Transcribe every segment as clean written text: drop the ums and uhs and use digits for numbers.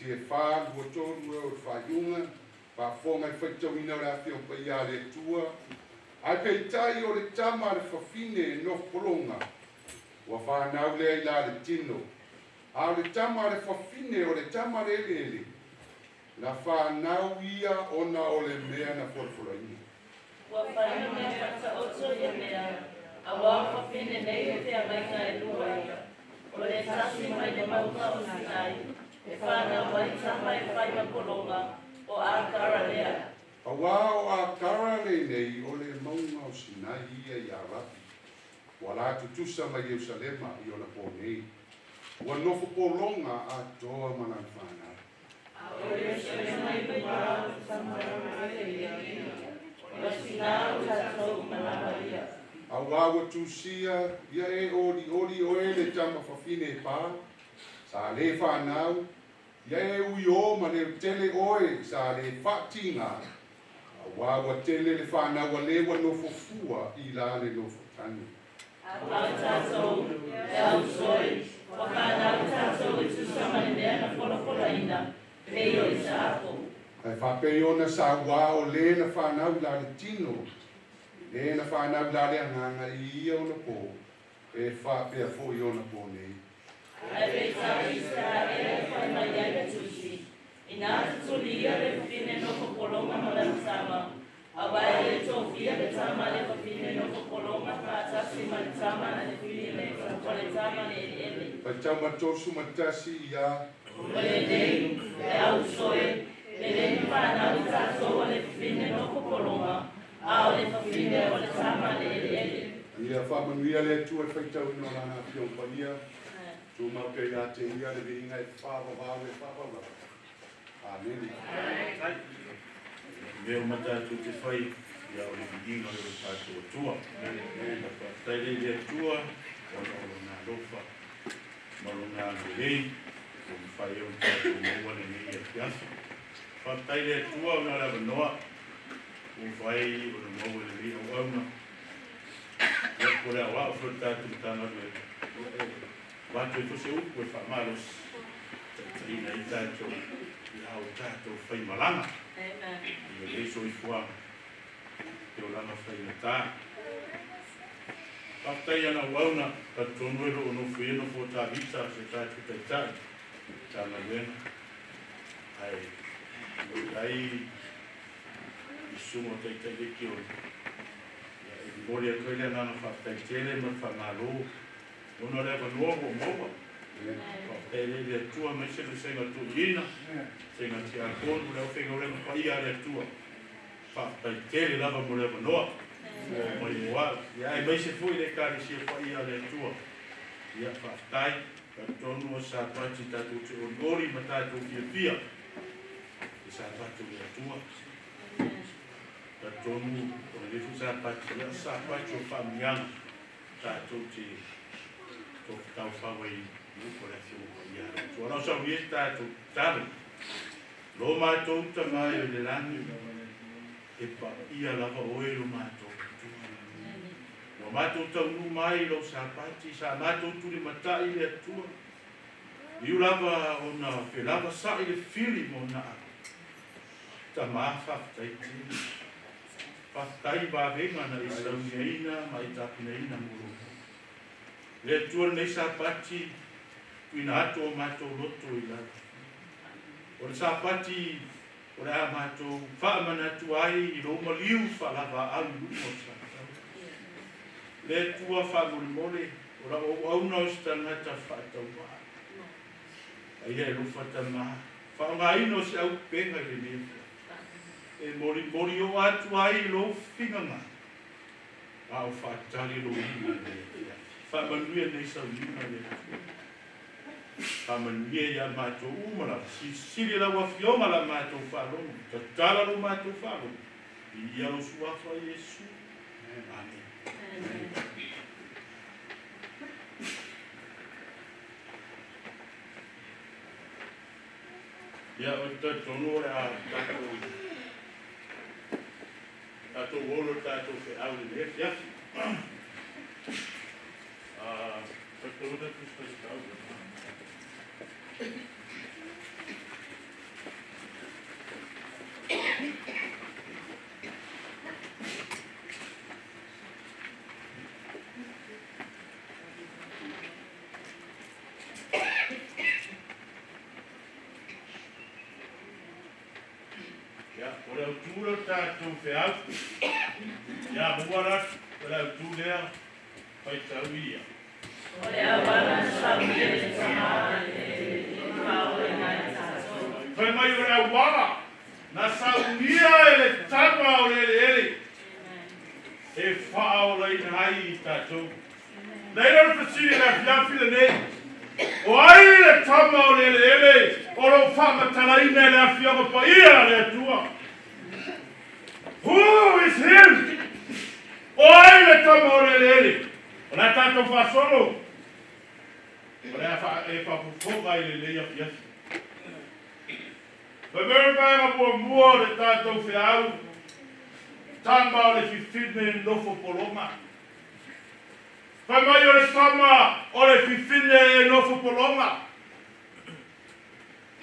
e wha lua tōru o whaiunga, pa whonga i whaitawina o le awhi o pa ia le tua. Ai pei tai o le tama le whawhine no polonga, wa whanau lea I la le tino. A o le tama le whawhine o le tama le lele, la whanau ia ona o le mea na whorfuraina. Wa whanau mea whata oto ia mea, a wā whawhine nei o te amaika e lua ia. O le tasi mai le mauka o Sinai, e whanau mai tama e whaima polonga o a kara lea. A wā o a kara le nei o le maunga o Sinai ia I a rapi. Wa la tutusa mai Yerusalema I ona po nei. Wa nofo polonga a toa manan whanau. O Yerusalema I pua o samara o ia ia. O Sinai o tatou manawa ia. A wawa tusia, ia e ori o e le tama whawhine e pā. Sa le whanau, ia e ui o ma le tele oe sa le whatinga. A wawa tele le whanau a lewa no fufua I la le no futani. A tatou, e au soi, whakanau tatou I tusama I mea na wholaina, pei o I sa ako. Ai whapei ona sa wā o le na whanau la le tino. E na whanau la le anganga I ia ona po, e whapea fo I ona po nei. Ai rei tawi sa e whaima ia le tusi. I nā tutuli ia le whine no kopolonga ma le tama. A wai le tōwhia le tama le whine no kopolonga ka tasi ma le tama na le whine le o le tama le ele. Pa tama tosu matasi ia. O le nei, le au soe, le le whanau tatou o le whine no kopolonga. A o le whine o le tama le ele. Ia whamanuia le tua whaitau ino lana pion pania. Tu mau ke ia te ia le vinga I whāwawau e whāwawau. Amen. Veo matatu te whai, ia o le vinga o le tātou tua. Taile le tua, o ngā rofa, maro ngā rei, o mwhai o tātou maua le nei e piasa. Taile le tua o ngā rawa noa, o whai o le maua le nei o auna. Ia kore a wao fo tātou tāna le watu e tose upu e whamaros. Taina I tātou, I au tātou whai malanga. Amen. Ia leiso I fua, te o lana whai na tā. Pātai ana wauna, ka tonu e o no whieno fo tā vita se tātou tai tai. Tāna wena. Ai, I sumo tai tai leki o. Mori a koe lea nana whaatai tele ma whanaro. Ono rewa noa o moa. Whaatai le tua mai se le senga tu ina. Senga ti a konu leo whenga rewa pai a le tua. Whaatai tele lava mo rewa noa. Mai moa. Ia ai mai se fui le kari si a pai a le tua. Ia whaatai. Ka tonu o sa pati tatu te onori ma tatu fia fia. I sa patu le tua. Ka tonu o le fusa pati la sa pati o whamianga tātou te tau whawai uko le fio o ia. Tua nau sa uie tātou tātou. Lo mātou ta mai o le langi e pa ia lava oe lo mātou. Lo mātou tau nu mai lo sa pati sa mātou turi matai le atua. Iu lava o na whelava sa i le fili mo na ta mafa taiti. Whaatai wāwenga na I saungeina mai tapineina muru. Le tua nei sa pati tuina ato o mātou loto I lata. O le sa pati o le a mātou Faamanatuga ai I lo maliu whalava au o sa tau. Le tua whamurimore o la o auna o stangata whaatau maa. Ai e rufa ta maa. Whaongaino se au penga le nefia. E mori o atu ai lo whinganga. Au whaatari lo ina le. Whamanuia nei sa ina le. Whamanuia ia mātou umara. Siri la wafionga la mātou wharonga. Tatala lo mātou wharonga. Ia lo suafa Yesu. Amen. Ia o tatono a tātou. Tātou wolo tātou whi au le fiafi. Tātou da kustas kau. tūra tātou whiau. Ia muarat, wala tūrea, pai tau ia. O le awana saunia le tama e whao e ngai tātou. Pai mai o le awala, na saunia e le tama o le ele. E whao lei nai I tātou. Nei rau whasiri na whiawhi le nei. O ai le tama o le ele, o lo whamatala I nei le whiawa pa ia le atua. Who is him? O ai le tama o le ele. O la tātou whasolo. O le whapufonga I le leia whiafi. Pai mero kai mua le tātou whiau. Tama o le fifine nofo polonga. Pai mai o le tama o le fifine nofo polonga.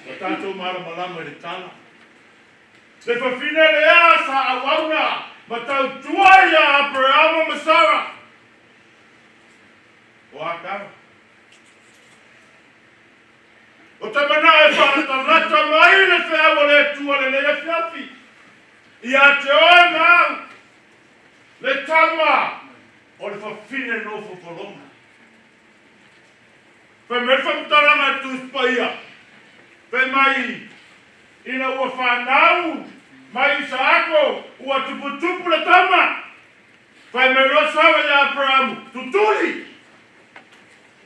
O tātou malama le tala. Le fifine le asa a wauna. Ma tau tuaia a Abrahama Masara. O akara. O tamana e whanatanata mai le whiawa le tua le lea whiafi. Ia te oe mau. Le tama o le whawhine nofo polonga. Pai me whamtaranga tūspaia. Pai mai ina ua whanau. Mai sa ako ua tuputupu le tama. Pai me rosawa ia Abrahamu. Tutuli.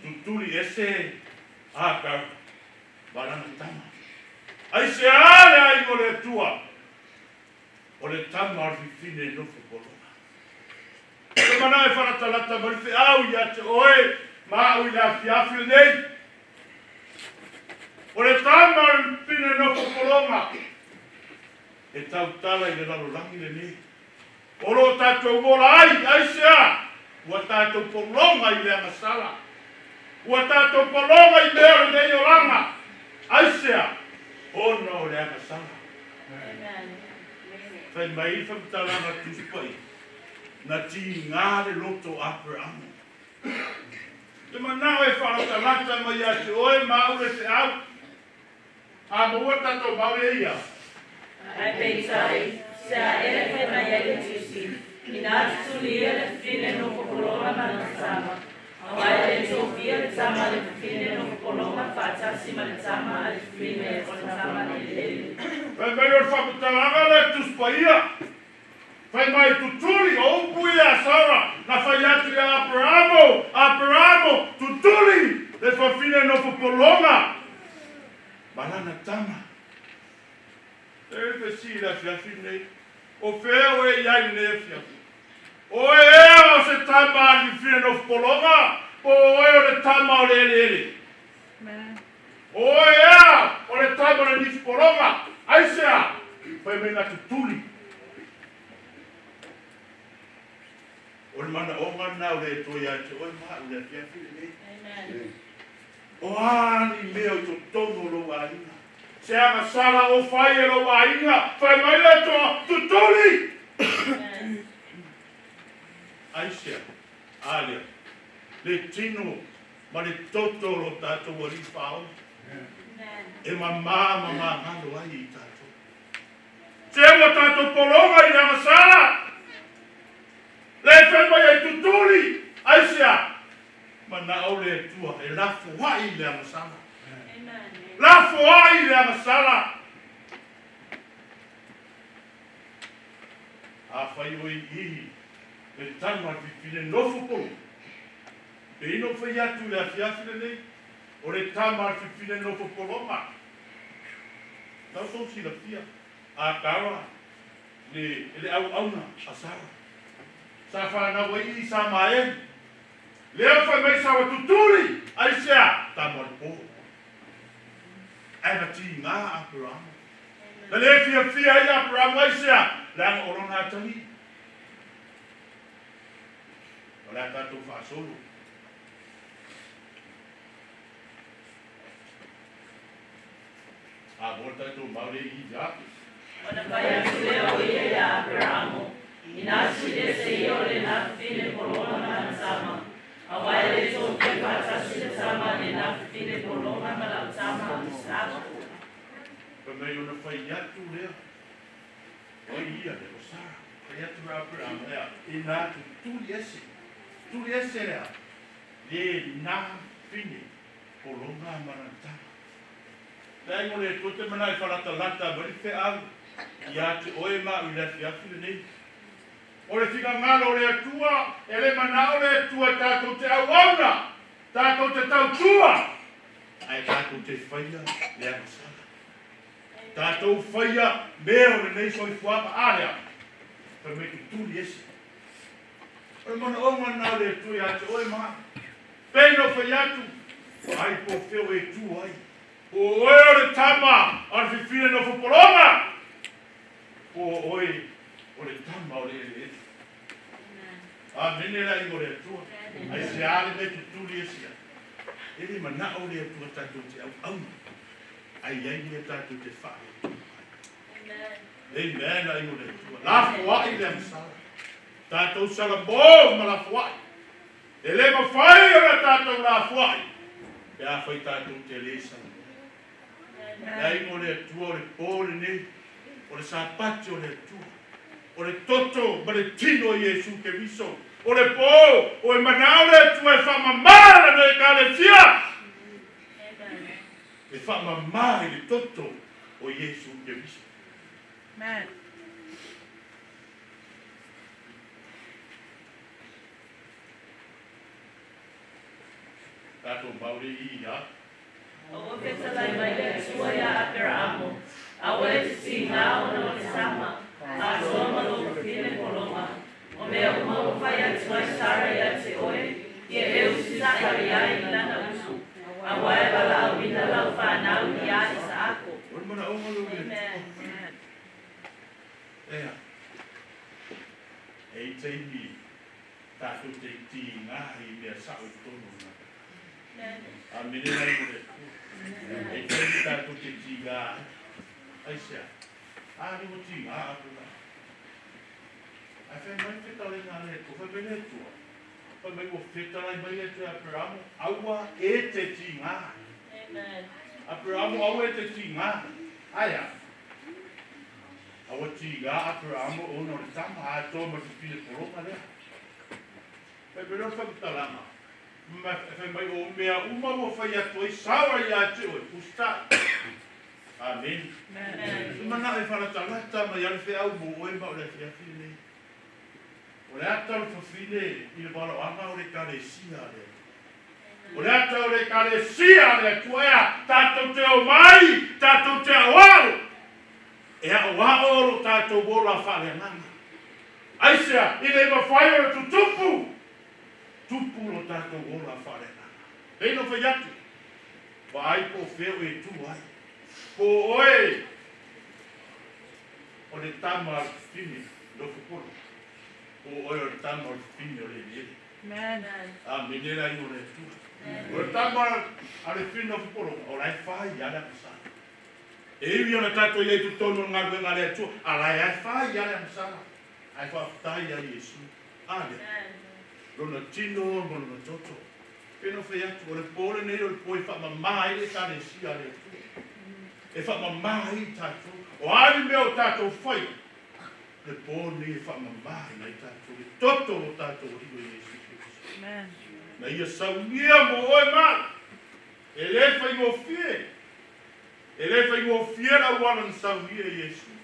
Tutuli ese aka barana tama. Ai se ale ai mo le tua. O le tama ar fifine nofo polonga. Se mana e whanatalata marife au ia te oe mau I la fiafi nei. O le tama ar fifine nofo polonga. E tau tala I le lalolangi le nei. O lo tātou mola ai sea. Ua tātou polonga I le angasala. Ua tātou polonga I mea nei o langa. Ai sea. Ona o le angasala. Amen. Fai mai whamtalanga tūspai. Na ti ngā le loto Abraham. Te manao e whanatalata mai a te oe maure te au. A mua tato maure ia. Ai peitai, se a ele whai mai ai le tusi. I nā tuli e le whine no popolonga mana tama. Awai le tōpia le tama le whine no popolonga whātasi ma le tama le whine o le tama le lele. Fai mai o whaputalanga le tūspaia. Fai mai tutuli o upui a Sara. Na fai atu i Abrahamo. Tutuli le whawhine no popolonga. Malana tama. E te si la whiafi nei. O whea e iai nei whiafi. O ea o se tama a whine no popolonga. O e o le tama o le ele. O ea o le tama o le ni popolonga. Aisea. Fai mai na tutuli. O le mana o ngana o le toi a te oi maa o le whiafi nei. Amen. O ani mea o to tono lo a ina. Se ama sala o fai e lo a ina. Fai mai le to tutuli. Amen. Aisea, alia, le tino, ma le toto lo tātou wari whao. E mamā ngano ai I tātou. Se wa tātou polonga I ama sala. Le whenmai ai tutuli. Aisea, ma na au le tua, e lafo wai le ama sala. Lafo wai le ama sala. A whai oi ihi. Le tama fifine nofo polo. Pe ino whai atu le afiafile nei. O le tama fifine nofo polonga. Tau tau si la fia. A kawa. Le au auna. A sara. Sa whana wai I sa maen. Le au whai mai sa watutuli. Aisea. Tama le po. Ai mati ngā Abraham. Le fia I Abraham aisea. Langa orona atali. Ola tātou whaasolo. A bora tātou maure I japi. Ona pai atu leo I e a Abrahamo. I nā sile se I o le nā whine polonga mana tama. Awai le tōpia whātasi le tama le nā whine polonga mana tama o Sabbath. Pa mei ona whai atu lea. O ia le o sara. Ia tu rapura ea. Ina tu tuli ese. Tuli ese rea. Le na fine. Polonga marantama. Dai mo le tote mana I wharata lata bari fe au. Ia te oe ma u le fiafi le nei. O le whika ngalo o le atua. E le mana o le atua tātou te awauna. Tātou te tautua. Ai tātou te whaia le amasala. Tātou whaia mea o le nei soi fuaka area. Ka me ki tūri ese. O le mana onga nā le tui a te oe maa. Pēno whai atu. Ai po whio e tū ai. O oe o le tama. Ar whiwhine no whuporonga. O oe o le tama o le ele. A mene la i o le atua. Ai se ale me ki tūri ese. Ele mana o le atua tātou te au. Ai ai le tātou te whae. Amen. Ai o le atua. La fuai le amsala. Tātou sala mō ma la fuai. E le ma whai o le tātou la fuai. E a whai tātou te le sala. Ai o le atua o le pōle nei. O le sapati o le atua. O le toto ma le tino o Jesu ke viso. O le pō, o e manao le atua e whamamara no e ka le tia. E whamamara i le toto o Jesu ke viso. Amen. Tātou maure I ia. O pesa lai mai le sua ia apera amo. A oe te si ngā ona o te sama. A soma lo whine kolonga. O mea umau whai atu mai sara ia te oe. Ia eu si sakari ai I lana usu. A wae walau mina lau whanau I a I sa ako. Oi mana o malu e. Amen. Ea. Ei teimi. Tātou te ti ngā I mea sao I tono na. A mene nai mo le. Ei teimi tātou te ti ngā. Ai sea. A ni mo ti ngā aku na. Ai whai mai whetale ngā le. Ko whai mene tua. Whai mai mo whetale mai e te aperamu. Aua e te ti ngā. Amen. Aperamu au e te ti ngā. Aia. Awa ti ngā aperamu o no le tama. A tō ma te pile koronga lea. Whai mene o whakutalama. Whai mai o mea uma mo whai atu e sawa I a te oi. Pusta. Amen. Mana e whanatalata mai ale whi au mo oe ma o le whiawhine nei. O le ata o whawhine I le wala anga o le kare sia le. O le ata o le kare sia le kuea. Tātou te o mai. Tātou te o wau. E a o wao tātou wola whale nganga. Aisea, I le ma whai o tu tupu. Tupu lo tātou wola whale nganga. Reino whai atu. Wa ai po wheo e tu ai. Ko oe o le tama fini no fukuro. Ko oe o le tama o fini o le lele. Amen. A menera I o le tua. O le tama a le fini no fukuro. O lai whai ala kisana. E iwi ona tato I tu tono ngā wenga le tua. A lai ai whai ala kisana. Ai whaftai a Jesu. Ale. Rona tino rona toto. Peno whai atu. O le pōle nei o le pōi whamamai le kare si a le tua. E whamamai tātou. O ari mea o tātou whai. Le pōne e whamamai nei tātou. Le toto o tātou o higo Jesu Christ. Amen. Na ia saunia mo oe maa. E le whai ngō fie. E le whai ngō fie la wana saunia Jesu.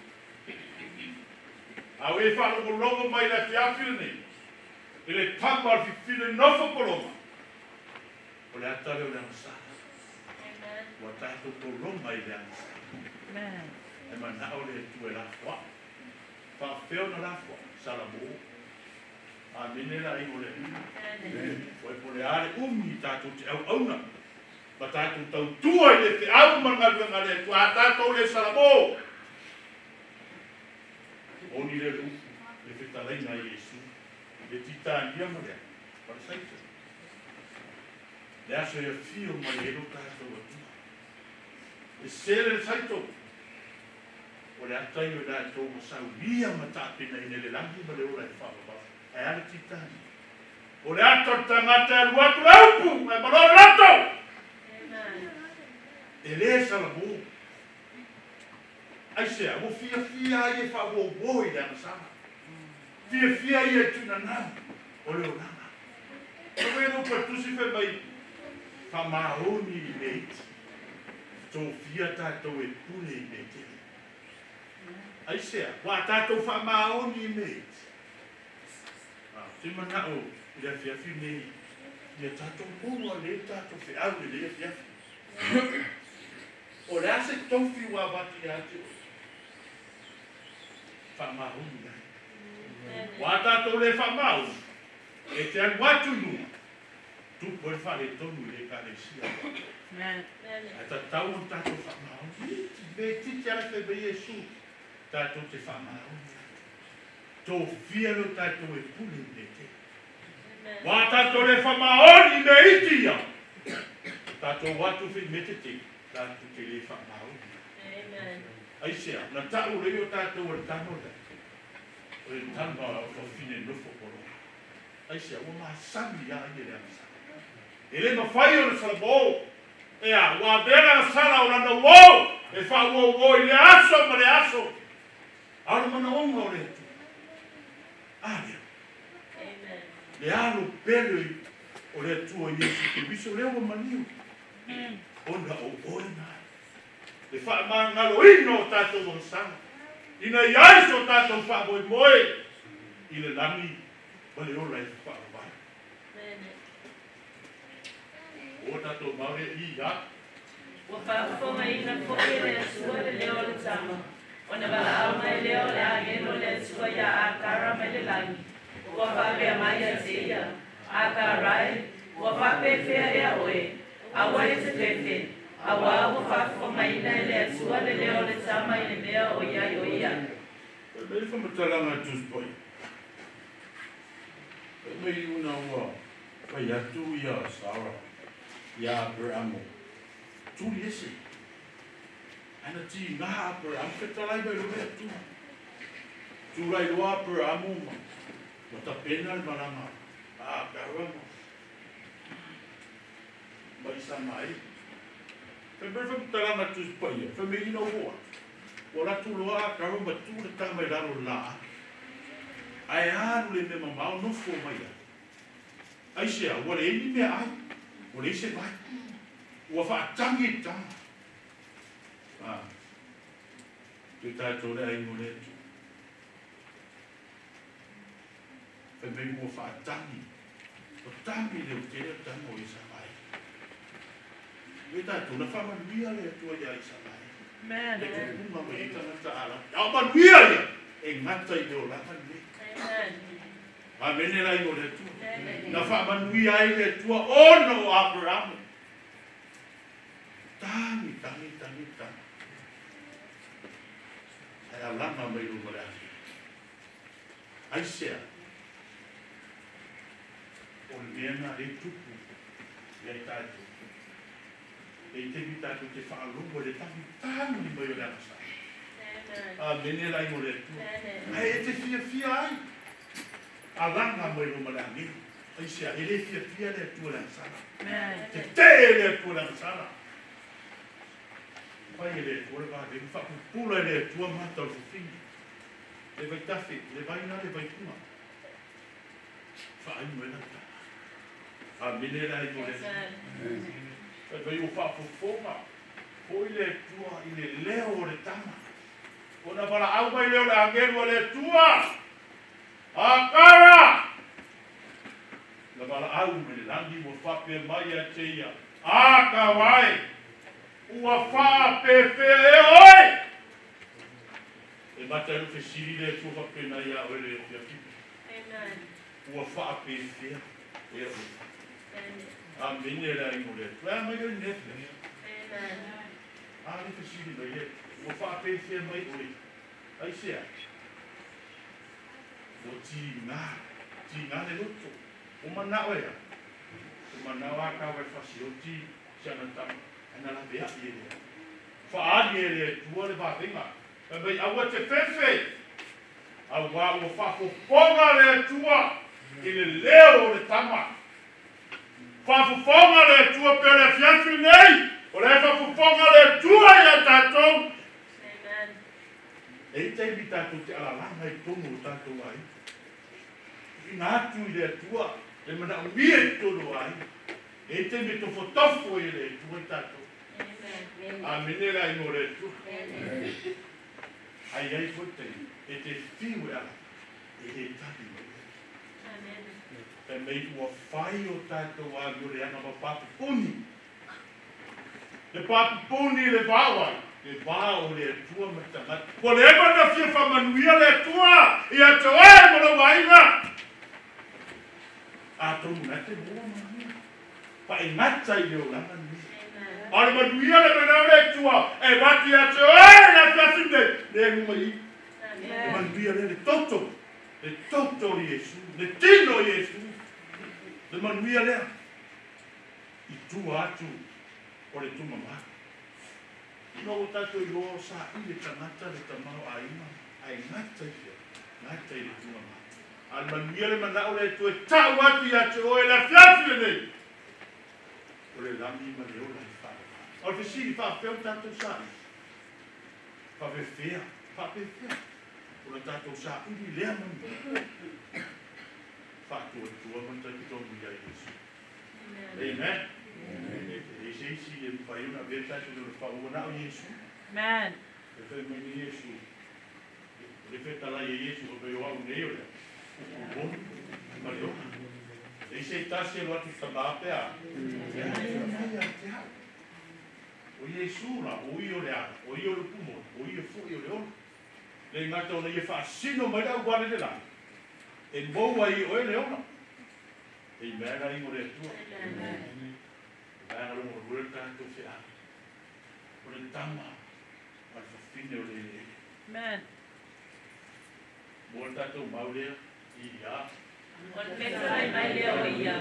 Au e whanoko longo mai la whiawhine nei. E le tama al whiwhine nofo kolonga. O le atare o le amasara. Wa tātou ko ronga I le amasara. Amen. E mana o le tu e la fwa. Fa feo na la fwa. Salamo. A menera I o le. O e po le are umi tātou te au auna. Ma tātou tau tua I le te au mangaruanga le tu. A tātou le salamo. Oni le lu. Le whetalaina Jesu. Le titania ma lea. Para saita. Le aso e fio ma le ero tātou atua. E sere le saito. O le atai o le tō masau lia matapina I le langi ma le ora e whapapa. E ale titani. O le ato tangata e ruatu laupu. E maloro lato. E le salamo. Ai sea, wo fia ia fa wo i dana sama. Fia ia tuna nana. O leo nana. O leo patusi fe mai. Fa maoni i neiti. Tō fia tātou e pune i neiti. Ai sea, wa tātou fa maoni i neiti. Te mana o, ia fiafi nei. Ia tātou mua le tātou fe au le fiafi. O le ase tofi wa wati ate o. Whamahuni ai. Wa tātou le whamau. E te anu atu nua. Tupo e whare tonu le kare sia. A tātou on tātou whamahuni. Me titi ake be Yesu. Tātou te whamahuni. Tō whiaro tātou e puli me te. Wa tātou le whamahuni me iti ia. Tātou watu whi me te te. Tātou te le whamahuni. Amen. Ai sea, na tau reo tātou o tano da. O le tanga o fine nofo koro. Ai sea, o maa sami a i le amasa. E le mawhai o le salabo. Ea, wa vera sala o lana wau. E wha wo i le aso ma le aso. Aru mana onga o le tu. Aria. Amen. Le alo pele o le tu o Yesu. Ke viso leo o maniu. Onda o oina. Le wha maa ngalo ino tātou o sana. Ina iai so tātou wha moi moi. I le langi. O le ola i wha wai. O tātou maure i ia. Ua whaafonga ina whoke le asua le leo le tama. O na wala au mai leo le ageno le asua ia a kara mai le langi. Ua whapea mai a te ia. A karai. Ua whapea whea ea oe. Awa e te pepe. Awa ua whaafonga ina le asua le leo le tama i le mea o ia i o ia. Mei whamatalanga tuspoi. Mei una ua. Pai atu ia Sara. Ia Abramo. Tuli ese. Ana ti ngaha Abramo. Ketalai mai loe atu. Tulai loa Abramo ma. Mata pena le marama. Abramo. Mai sa mai. Mei whamatalanga tuspoi. Mei ina ua. Ora tu loa ka ro batu le tama i laro la. Ai aru le me mamau no fo mai. Ai sea, ora e ni me ai. Ora e se vai. Ua fa tangi tama. Te tātou le ai ngore tu. Fe me ua fa tangi. O tangi le o tere tamo i sa mai. Me tātou na wha manuia le atua ia i sa mai. Amen. E te kuma me ita na taara. Au manuia ia. E ngata i leo lama ne. Amen. A mene rai o le tua. Na wha manuia i le tua ono o Abraham. Tangi. Ai a lama mai o mare aki. Ai sea. O lena e tupu. Ia i tātou. E te vitatu te whaalungo le tangi mai o le amasa. A mene rai o le tua. Ai e te fia ai. A langa mai o mare aki. Ai sea, e le fia le tua le amasa. Te le tua le amasa. Pai e le tua le vade. Mi whakupula le tua mata o fufini. Le vai tafi, le vai na, le vai kuma. Whaai mo e nata. A mene rai o le tua. Vai o whaafofonga. Hoi le tua i le leo o le tama. O na wala au mai leo le angelu o le tua. A kara! Na wala au mai le langi mo whape mai a te ia. A kawai! Ua whape whea e oi! E mata e uke siri le tua whape na ia o le fia kipi. Ua whape whea e oi. A mene rai mo le. Tua mai o nefe. A le fasiri mai e. O whape whea mai oi. Ai sea. O ti ngā le loto. O manao ea. O manao a kawe whasi o ti siana tama. Ana la bea i e lea. Whaari e le tua le whapenga. E mai aua te whewhe. Aua o whafofonga le tua. I le leo o le tama. Whafofonga le tua pele fiafi nei. O le whafofonga le tua i a tātou. E te mi tātou te alalanga I tono o tātou ai. I ngā atu I le atua, e mana uie tono ai. E te me to fotofo I le atua I tātou. A menera I mo le atua. Ai ai fote, e te whiu e ala, e he tabi mo le. E mei ua whai o tātou a ngore anga ma papiponi. Le papiponi le vāwai. Le vāo le atua matamata. Ko le ema na fia whamanuia le atua. I ato e mana wainga. A tau ngate mua mania. Pa e ngata I leo langa ni. Ale manuia le mana le atua. E wati ato e na fia finde. Le nguma I. Manuia le toto. Le toto Yesu. Le tino Yesu. Le manuia lea. I tua atu. O le tumama. No o tātou I loa sa I le tangata le tamau a ima. Ai ngata I fia. Ngata I le tumama. Al manuia le manao le tu e tau atu I atu o e la fiafi le nei. O le lami ma le ola I whaka. O le fisi I whawheu tātou sa I. Whawhewhea. Whawhewhea. O le tātou sa I li lea manu. Whātua tua manta ki tōnu I Yesu. Amen. E se isi e whai una veta se le whaona o Yesu. Amen. E whai mai ni Yesu. Le wheta lai e Yesu o pei o au nei o lea. O bonu. Ma leo. E se tasi e loatu tamapea. E hai o mai a te hau. O Yesu la, o I o lea. O I o le pumo. O I o fui o leo. Le ngata o na I whaasino mai au wale le la. E moua I o e leona. E mea I mo le atua. Amen. Ana lo mo rule tanto fea. O le tama. Al fine o le. Amen. Mo tanto maulea I ia. O le feta mai lea o ia.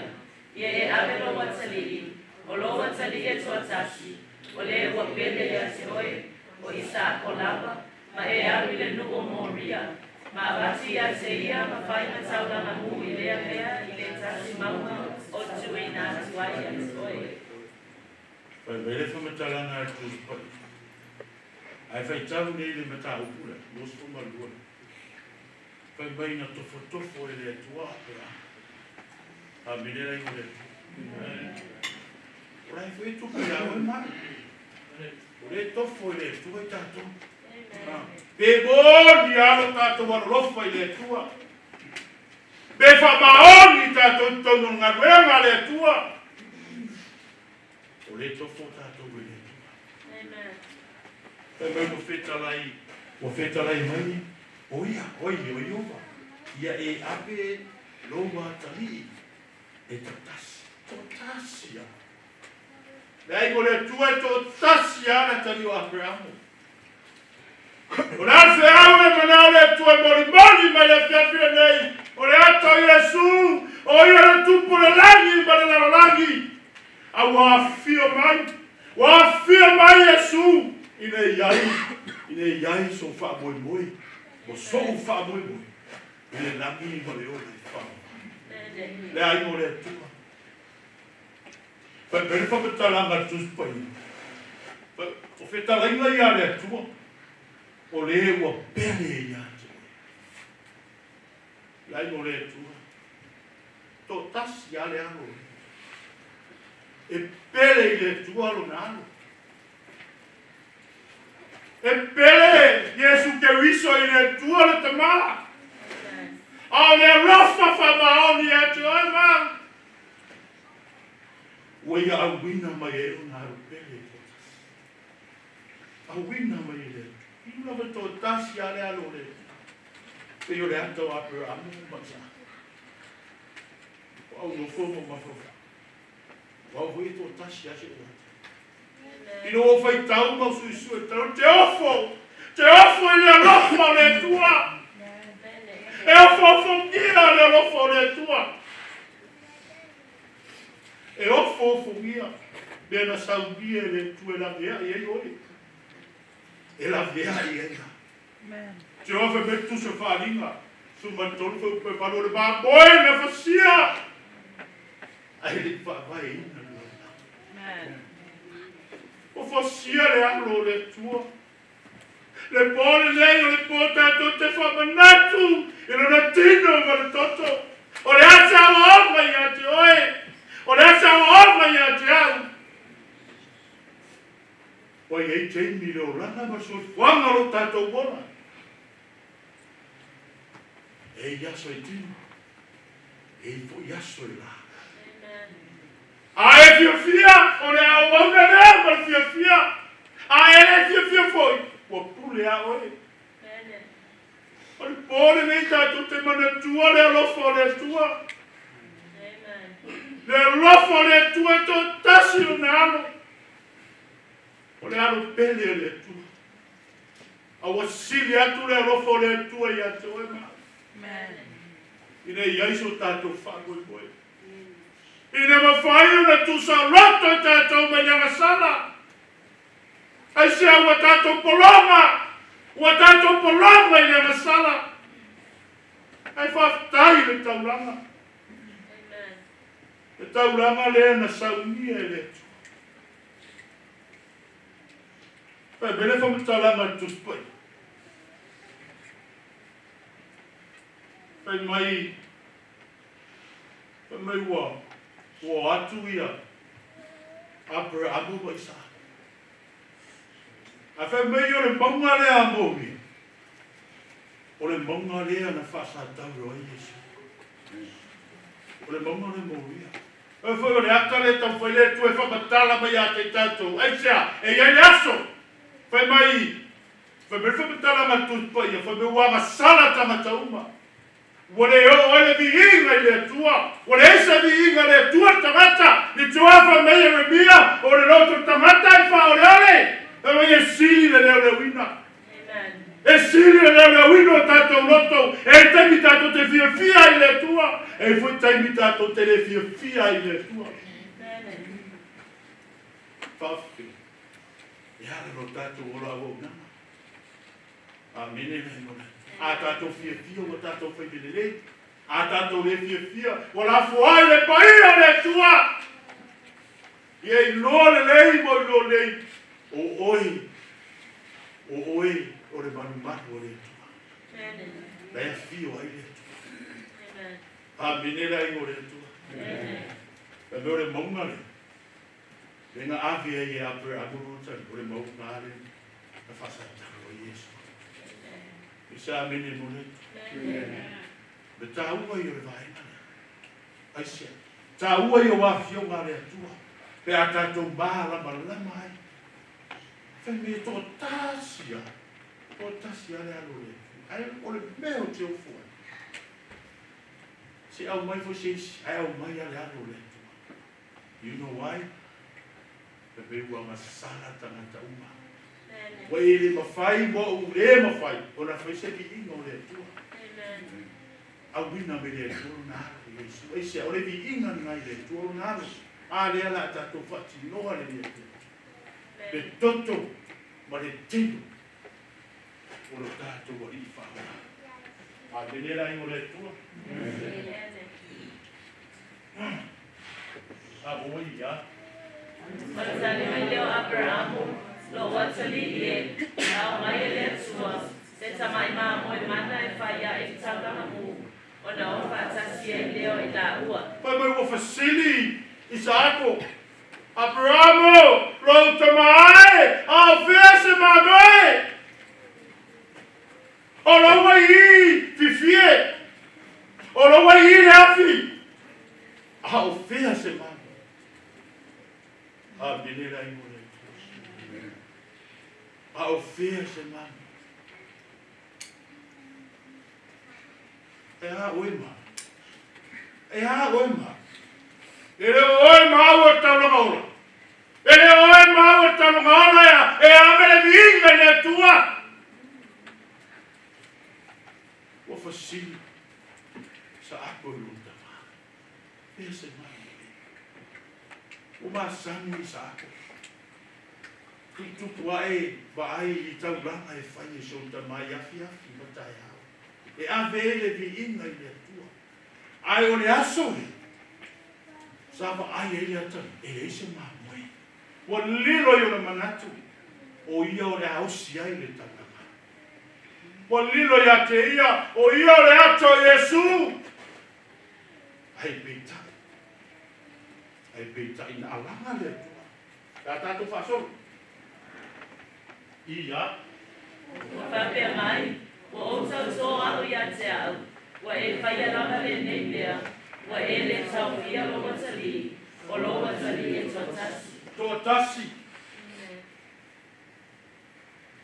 Ia e ave lo watali. O lo watali e tuatasi. O le ua pele ia se oe. O isa kolava. Ma e aru le nuko moria. Ma avati ia se ia. Ma whaina taula na mu I lea mea. I le tasi mauma. O tui na tuai ia se oe. Pai vele whamatalanga atu pai. Ai whai tau nei le mata upura. Mos fuma lua. Pai mai na tofo e le atua pera. A minera I mole. Orai fwe tuku ia oe mai. Ore tofo e le atua I tātou. Pe boni alo tātou warofa I le atua. Pe whamaoni tātou tonu ngaruenga le atua. O le tofo tātou e le atua. Amen. E mai mo feta lai mai. O ia, oi o iova. Ia e ape loa tali. E totasi ia. Lei mo le atua e totasi ia na tali o ape amo. O le afe au le manao le atua e mori mai le fiafia nei. O le ato Yesu. O ia le tupu le langi ma le lalangi. A wafio mai Yesu ine iai so fa moi o so fa moi ine lami mo le ora fa le ai mo le tu fa per fa petala ma tu pai o feta la ia le tu o le o pele ia le ai mo le tu to tas ia le alo e pele le tua lo nano. E pele Yesu ke wiso I le tua le tama. A le rofa fa maoni e tua ma. Wea a wina mai e o naro pele. A wina mai e le. Ina me to tasi a le alo le. Pe yo le ato a per amu masa. Au no fomo mafofa. Wau hui tō tasi ase o ata. I no whai tau mau suisu e tau. Te ofo I le alofa o le tua. E ofo ngia le alofa o le tua. E ofo ngia. Bea na saudia le tua la vea I ei oi. E la vea I ei na. Te ofo me tu se whalinga. Su mantonu whau pe palo le bā boi na whasia. Ai le whaai ina. O fasia le alo le tua. Le pole lei o le pota tutte Faamanatu. E non attendo ma le toto. O le asa orma ia te oe. O le asa orma ia te au. O e te mi le orana ma so whanga lo tato bona. E yaso e tino. E fo yaso e la. A e fia, o le au wanga lea ma fia. A ele fia foi. O pule a oe. O le pole nei tato te manatua le alofo le tua. Le alofo le tua to tasi o nalo. O le alo pele le tua. A wasili atu le alofo le tua ia te oe ma. Ine iaiso tato whakoi koe. Ine mawhai una tu sa roto tato me nyanga sala. Ai se ua tato polonga. Ua tato polonga i nyanga sala. Ai whaftai le tauranga. Le tauranga lea na saunia e le tu. Pai bele whamatauranga tu spai. Pai mai wa atu ia apra abu baisa a fa mai o le monga le amoni o le monga le na fasa tau ai yesu o le monga le moria e fa o le atale tau foi le tu e fa batala mai a te tato ai sia e ia le aso fa mai fa me fa batala ma tu pai fa me wa masala tamata uma Wale o wale viinga le tua, wale esa viinga le tua tamata, ni tua fa me rebia, o le loto tamata e fa ole, e me sili le wina. Amen. E sili le wina tato loto, e te mitato te fia le tua, e fu te mitato te le fia le tua. Amen. Fafi. Ya lo tato ora o na. Amen. A tato fia o tato fai lele. A tato le fia o la fuai le paia le tua. Ie no le lei mo no lei. O oi o le manu le tua. Amen. Le fio ai le tua. Amen. A minera i o le tua. Amen. E me o le monga le. Venga avia i apre amuruta o le monga le. E fasa taro Yesu. Isa mene mone. Le taua i o le vaina. Aisia. Taua i o wafio ngā rea tua. Pe a tatou māla malama ai. Fe me tō tāsia. Tō tāsia le alo le. Ai o le meo te o fua. Se au mai fo seisi. Ai au mai ale alo le tua. You know why? Pe me ua masala tangata uma. Wa ele mafai wa ule mafai ona fai se ki ino le tua. Amen. A wina me le tua na Yesu. Ai se ore vi inga na le tua na. A le ala tato fati no ale le tua. Be toto ma le tino. O lo tato wa i fa. A le la ino le tua. A oi ya. Masali mai leo Abrahamu. Lo watali e au mai le sua se tamai ma mo mana e faia e tanga mu ona o fatasi e leo i la ua pa mai o fasili Isako Abramo lo tamai au fese magoe o lo wai fifie o lo wai rafi au fese magoe a binera i ao fea se mani. E a oima. E a oima. Ele oima o talongaura. Ele oima o talongaura ya. E a mele vinga ne tua. O fasili. Sa ako lunta ma. Fea se mani. O masani sa ako. Tutu ai vai I tau ranga e whai e sonta mai afi matai hao. E ave ele vi inga I le tua. Ai o le aso he. Sava ai ele atan. Ele ise mamoe. Wa lilo I o le manatu. O ia o le hausi ai le tangama. mo lilo ya te ia, o ia le ato Yesu. Ai peita ina alanga le tua. Tatu fasol. Ia. Pape mai, o so alo ya te au. Wa e whaia langa le nei lea. Wa e le tau fia loa tali. O loa tali e tōtasi. Tōtasi.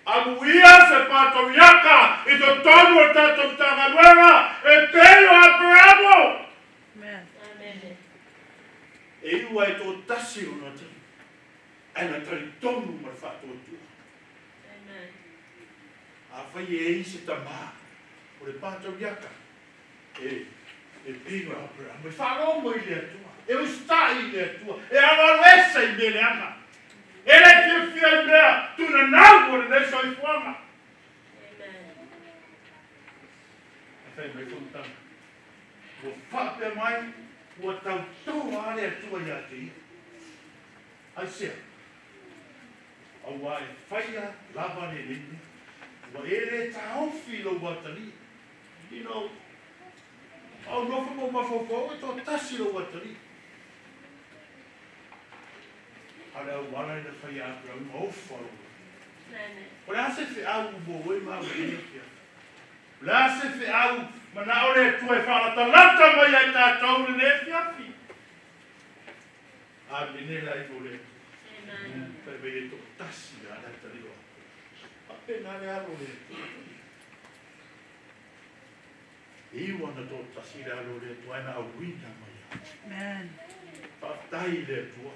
Amuia se patoiaka i to tonu o tato tagaluega e pelo a bravo. Amen. E iua e tōtasi o na tali. Aina tali tonu ma whātotua. Amen. A whai e isi tamā. O le patoiaka. E pelo a bravo. E wharongo i le atua. E ustai i le atua. E awaruesa i le leanga. Ele que fia ibrea, tu na nau le nei soi fuanga. Amen. Fai mai funtana. O whape mai, o tau tau ale atua ia te ia. Ai sea. Au wa e whaia lava le lini. Wa ele tau filo watari. You know, au nofu mo mafofo, e to tasi lo watari. Ala wala ina whai apura mau wharu. O le ase whi au mo e mau e kia. Le ase whi au mana ore tue whalata lata mai ai tātou ne whiawhi. A mene lai mo le. Pai me e to tasi a nata rio. A pena le aro le. Iwa na to tasi le aro le tuaina a wina mai. Amen. Whaftai le tua.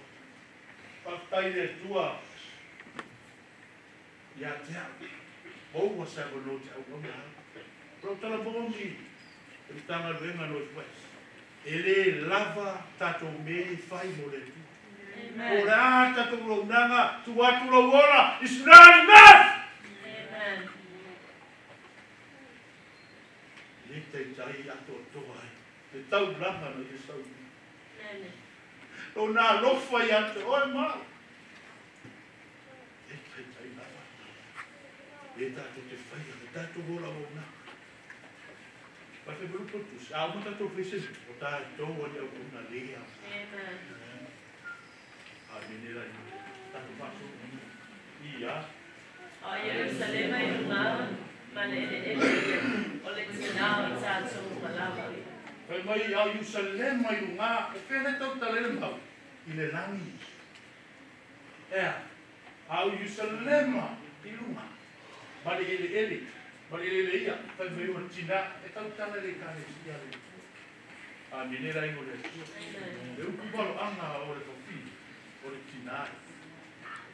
Whaftai le tua. Ia tea. Oua sa wano te au ngome hau. Rau tala bongi. E tanga luenga North West. Ele lava tato me fai mo le tua. Ora tato lo nanga. Tu atu lo wora. It's not enough. Amen. Le te tai ato toa. Te tau langa no te sau. Amen. O nā lofa i ate oi mau. E tai tai lava. E tātou te whaia, e tātou rola o nā. Pate buru potus, a o tātou whese, o tātou ani au kuna lea. Amen. A menera i tātou whaso. Ia. O Jerusalema i runga, mane o le tina o tātou malawa. Pai mai au Jerusalema i runga, e whene tau talele mau. I le langi. Ea, au Jerusalema i runga. Mari ele. Mari ele ia. Pai mai o tina, e tau talele kare si ale. A menera i o le. E uku palo anga o le kofi. O le tina.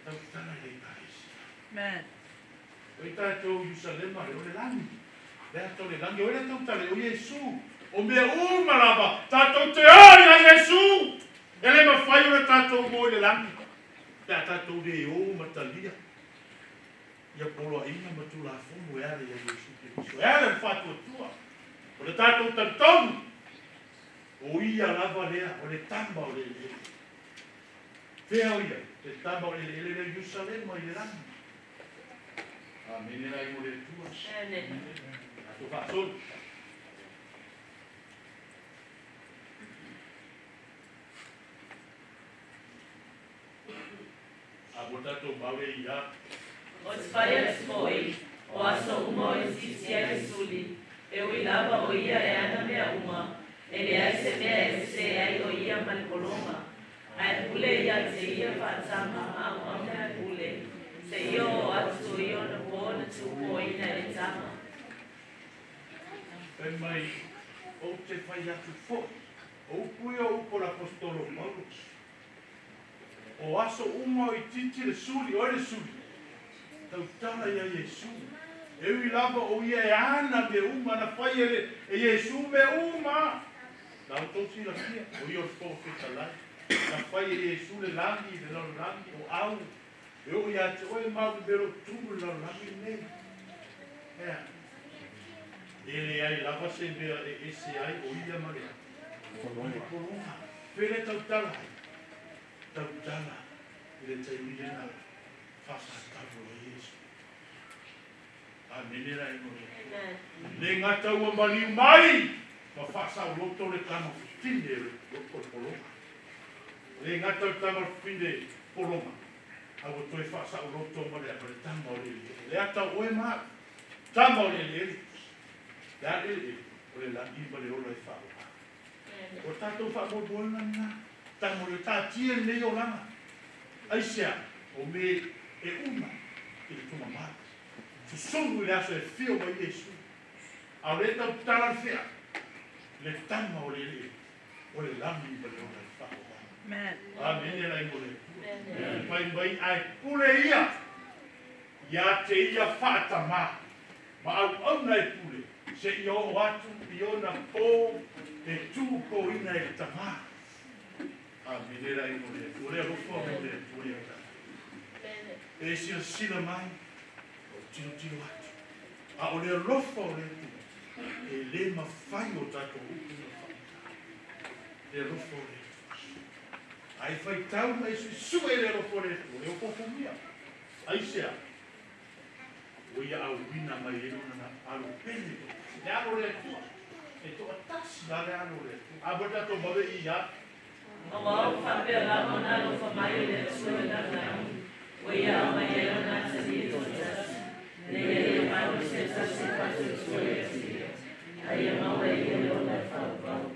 Tau talele kare si. Amen. O i tātou Jerusalema le o le langi. Le ato le langi. O le tau tale o Jesu. O mea umaraba. Tātou te oi a Jesu. Ele ma whai o le tātou mo le langi. Pea tātou le o matalia. Ia polo a ina matu la fomu e ale ia Jesu Kristo. E ale whatu atua. O le tātou tantonu. O ia lava lea. O le tamba o le ele. Pea o ia. Le tamba o le ele le Jerusalema i le langi. Amen. Era i mo le tua. Amen. Ato whaasolu. A botato mawe ia. O te whaia spoi, o aso uma o sisi ai suli. E o ilava o ia e ana mea uma. E le ai se mea e se ai o ia manikoloma. Ai pule ia te ia whaatama a o mea pule. Se ia o atu ia na pōna tupo ina e tama. Pai mai, o te whai atu fo. O pui o upo l'apostolo Paulo. O aso uma o i titi le suli, o le suli. Tau tala ia Jesu. E ui lava o ia e ana me uma na whai e Jesu me uma. Nau tōsi la kia, o ia o profeta lai. Na whai e Jesu le langi, le lau langi, o au. E o ia te oe mau bero tumu lau langi nei. Ea. Ele ai lava se mea e ese ai o ia marea. Ole koronga. Pere tau tala ai. Tau tala. Ele te uia na whasa taru o Jesu. Amenera e ngore. Amen. Le ngata ua mali mai. Ma whasa o loto le tama whine o polonga. Le ngata o tama whine polonga. Awa toi whasa o loto ma le apare tama o le le. Le ata oe maa. Tama o le le. Le a le. O le langi ma le ola e whao. O tātou whamoboina nā. Tama o le tātia nei o langa. Aisea. O me e una. E le tuma maa. Susongu le aso e fio mai Yesu. A le tau tala fea. Le tama o le le. O le langi ma le ola e whao. Amen. E lai mo le. Pai mai ai pule ia. Ia te ia whaatama. Ma au nei pule. Se i o atu i o na pō e tū pō ina e tama. Amen. E lai mo le. O le rufo mo le tui e ta. E sila mai. O tino atu. A o le rofo le tu. E le mawhai o tato upu na whaita. Le rofo le. Ai fai tau mai sui e le rofo le tu. E o pofumia. Ai sea. O ia au wina mai e nuna alu pene. Le alo le tu. E to atasi la le alo le tu. A bota to mawe i ia. O wau whapea lamo na lo whamai le tu e na nau. O ia au mai e ona tani e totas. Le e mau se tasi patu tu e si. Ai e mau e le ona whapau.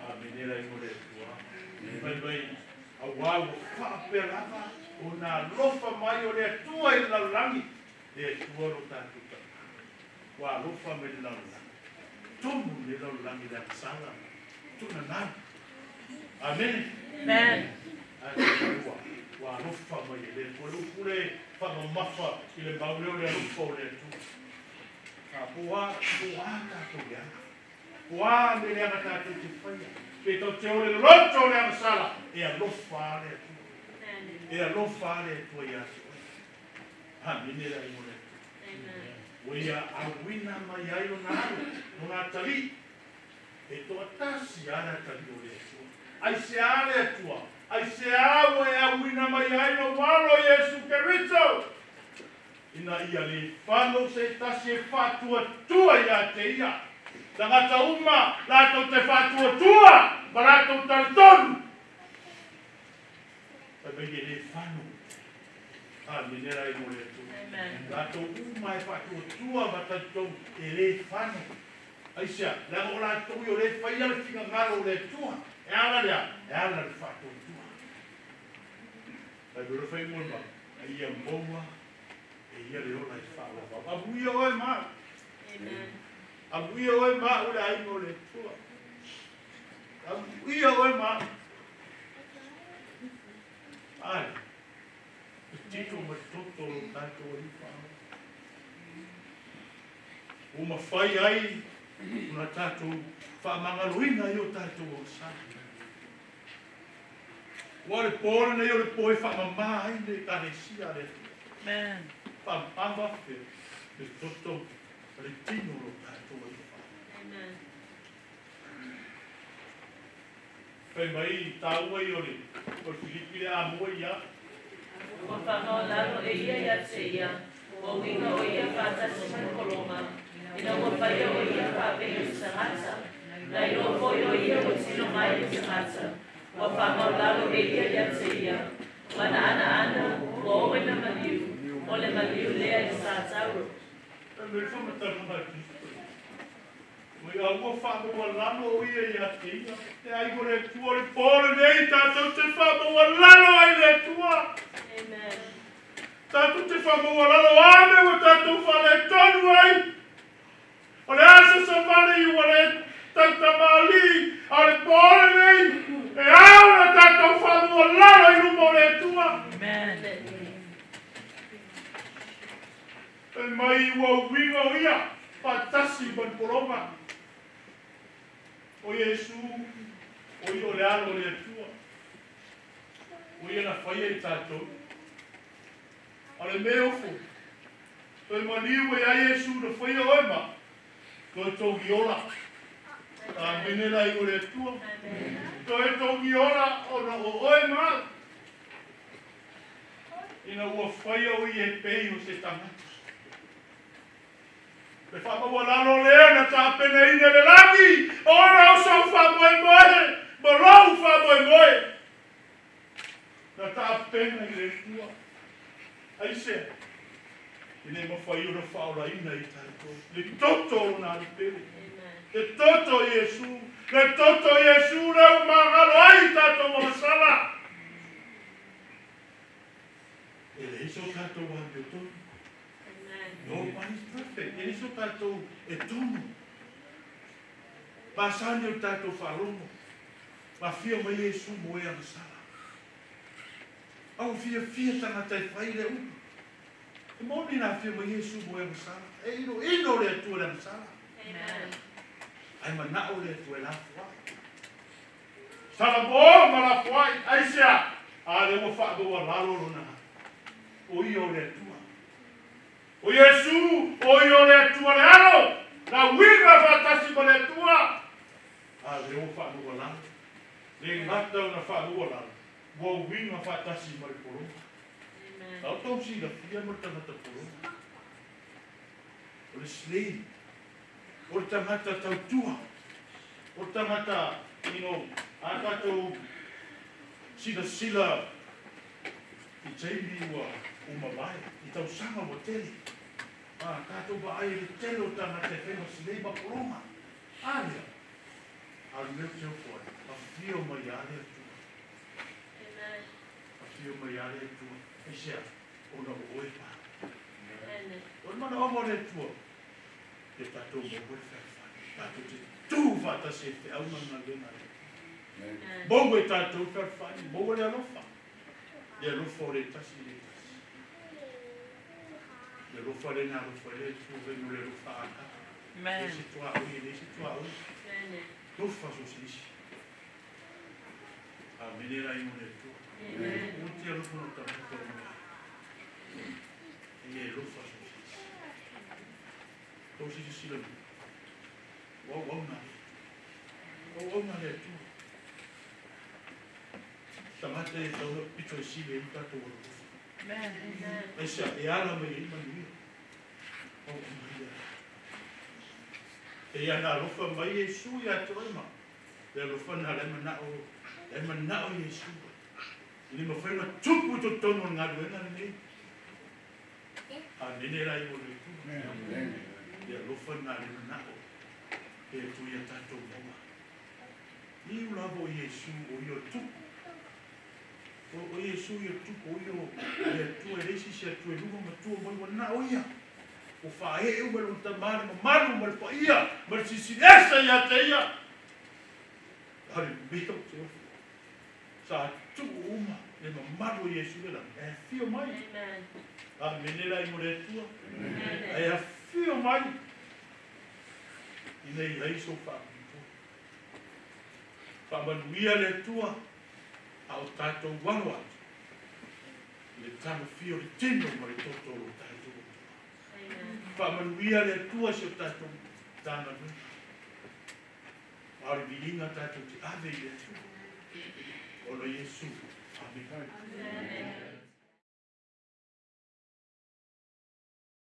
A menera i mo le tua. Mai mai. A wau whapea lava. O na lofa mai o le tua i laulangi. Le tua ro tātu tātu. Wa lofa me le laulangi. Tomu le laulangi le sala. Tuna nau. Amen. Amen. Wa lofa mai le kule whamamafa i le mauleo le lufa o le tu. Ka pua tātu ia. Pua me le ana tātu te whaia. Pe tau te ole roto le ana sala. E a lofa le tu. E a lofa le tu ia. Ha minera i mo le tu. O ia a wina mai ai o nāru. O nā tali. E to atasi ana tali o le tu. Ai se ale tua. Ai se awe a wina mai ai no walo Yesu Keristo. Ina ia le whano se tasi e whatua tua ia te ia. Tangata uma, lato te whatua tua, barato tartonu. Pai e le whano. Minera i mo le tu. Lato uma e whatua tua, barato e le whano. Aisea, lago lato i o le whaia le whina ngaro le tua. E ala lea, e ala le whatua tua. Pai bero whai mwema, a ia moua, e ia le ola i whaua. A buia oe maa. A buia oe maa ule ai mo le tua. A buia oe maa. Ai, e tito ma toto lo tato o i whaua. Uma whai ai, una tato whamangaruina i o tato o sāi. Wa le pōra nei o le pōi whamamā ai le karesia le. Amen. Whamama fe, le toto, le tino lo tato o i whaua. Amen. Whai mai tāua i ore, o Filipi le āmua ia. O whamau lalo e ia ia te ia. O winga o ia whātasi mai kolonga. Ina o whaia o ia whāpea i sangata. Nai rofo o ia o tino mai i sangata. O whamau lalo e ia ia te ia. Mana ana, o oe na maliu. O le maliu lea i sātauro. E me whamatara mai Kristo. Oi a ua whamua lano o ia i a te ia. Te aigo le tua le pōre nei, tātou te whamua lano ai le tua. Amen. Tātou te whamua lano ame o tātou whale tonu ai. O le asa sa whale i o le tautamali, a le pōre nei. E aura tātou whamua lano i rumo le tua. Amen. E mai ua winga o ia, patasi ban poronga. O Yesu, o i o le alo le tua. O i ana whaia i tātou. A le mea ofu. Toi maniu e a Yesu na whaia o ema. Toi tongi ola. Ta menera i o le tua. Toi tongi ola o na o ema. Ina ua whaia o i e pei o se tangata. Le whamawalalo lea na tāpena ina le lagi. Ora o sau whamoe moe. Morau whamoe moe. Na tāpena i le tua. Aisea. Ine mawhai ora whaora ina i tātou. Le toto o nā rupere. Le toto Yesu. Le toto Yesu rau magalo ai tātou masala. Ele iso tātou wāpio tonu. No one is perfect. Ele iso tātou e tonu. Pasani o tātou wharongo. Ma fia mai Yesu moe a masala. Au fia tangata e whaile upu. E moni nā fia mai Yesu moe a masala. E ino le atua le masala. Ai manao le atua e la fuai. Sala mo ma la fuai. Aisea. A le mo whaadua lalo rona. O i o le atua. O Yesu, o i o le atua le alo. Na winga whatasi mo le atua. A le o whaadua lalo. Le ngata o na whaadua lalo. Wo winga whatasi mo le poroma. Tau tau si la fia mo tangata poroma. O le slave. O le tangata tau tua. O le tangata, a tātou sila i teimi ua umawai, i tau sanga mo tele. Tātou ba ai le tele o tangata e whenua slave ma poroma. Alia. A leo te okoa, a fio mai ale atua. A fio mai ale atua. E sea, o na o oe pā. O mana omo le atua. Te tātou mo oe whewhani. Tātou te tūwhata se te au mana lena le. Bongo e tātou whewhani. Bongo le alofa. Le alofa o le tasi le tasi. Le alofa le na alofa le tūwenu le alofa aka. Le si tua ui, le si tua ui. Tofa so sisi. A menera i mone tu. Uti a lupo no tamuto o mea. E lufa so sisi. Tau sisi sila lu. Wau na le. Wau na le tu. Tamate e tau na pito e sile i tato o lufa. E sa e ala me i manuia. Wau na le. E ana lofa mai Yesu ia toima. Le lofa na le manao Yesu. Ni mo fai na tupu to tono nga luena ni. A nene rai mo le tu. Le lofa na le manao. E tu ia tato moma. Ni ulavo Yesu o io tupu. O Yesu ia tupu o io e tu e resi se tu e lumo ma tu mo na oia. O fae e uelo tamare ma manu ma pa ia ma si essa ia te ia hari bito te sa tu uma le ma manu Yesu la e fio mai a menela i more tua e a fio mai i nei lei so fa manuia le tua au tato wano le tamo fio le tino ma le toto lo tato Whamanuia le tua se o tātou tāna nui. Aori viringa tātou te ave i le tua. Ono Yesu. Amen.